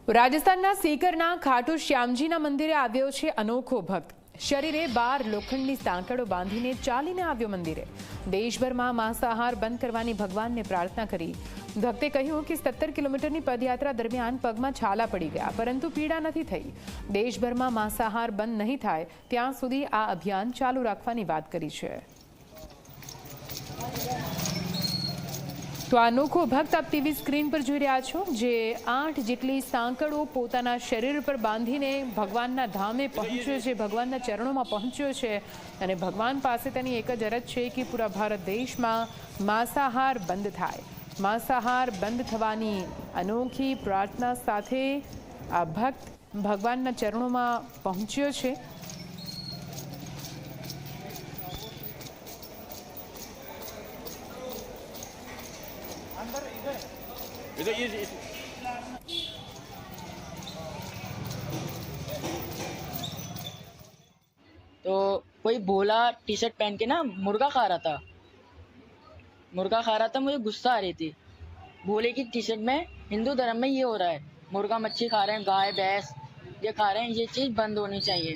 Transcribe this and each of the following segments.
રાજસ્થાનના સીકરના ખાટુ શ્યામજીના મંદિરે આવ્યો છે અનોખો ભક્ત। શરીરે 12 લોખંડની સાંકળો બાંધીને ચાલીને આવ્યો મંદિરે। દેશભરમાં માંસાહાર બંધ કરવાની ભગવાનને પ્રાર્થના કરી। ભક્તે કહ્યું કે 17 કિલોમીટરની પદયાત્રા દરમિયાન પગમાં છાલા પડી ગયા, પરંતુ પીડા નથી થઈ। દેશભરમાં માંસાહાર બંધ નહીં થાય ત્યાં સુધી આ અભિયાન ચાલુ રાખવાની વાત કરી છે। तो आ अनोखो भक्त आप टीवी स्क्रीन पर જોઈ રહ્યા છો, જે 8 જેટલી સાંકળો પોતાના શરીર પર બાંધીને ભગવાનના ધામે પહોંચ્યો છે, ભગવાનના ચરણોમાં પહોંચ્યો છે અને ભગવાન પાસે તેની એક જ અરજ છે કે પૂરા ભારત દેશમાં માંસાહાર બંધ થાય। માંસાહાર બંધ થવાની અનોખી પ્રાર્થના સાથે આ ભક્ત ભગવાનના ચરણોમાં પહોંચ્યો છે। तो कोई भोला टी शर्ट पहन के ना मुर्गा खा रहा था। मुझे गुस्सा आ रही थी। भोले की टी शर्ट में हिंदू धर्म में ये हो रहा है, मुर्गा मच्छी खा रहे हैं, गाय भैंस ये खा रहे हैं, ये चीज़ बंद होनी चाहिए।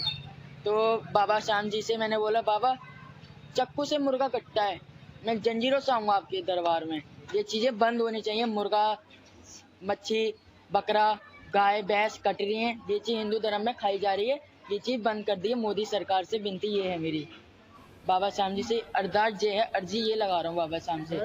तो बाबा श्याम जी से मैंने बोला, बाबा चक्कू से मुर्गा कटता है, मैं जंजीरों से आऊँगा आपके दरबार में, ये चीज़ें बंद होनी चाहिए। मुर्गा मच्छी बकरा गाय भैंस कट रही हैं, ये चीज़ हिंदू धर्म में खाई जा रही है, ये चीज़ बंद कर दी है। मोदी सरकार से विनती ये है मेरी, बाबा श्याम जी से अरदास ये है, अर्जी ये लगा रहा हूँ बाबा श्याम से।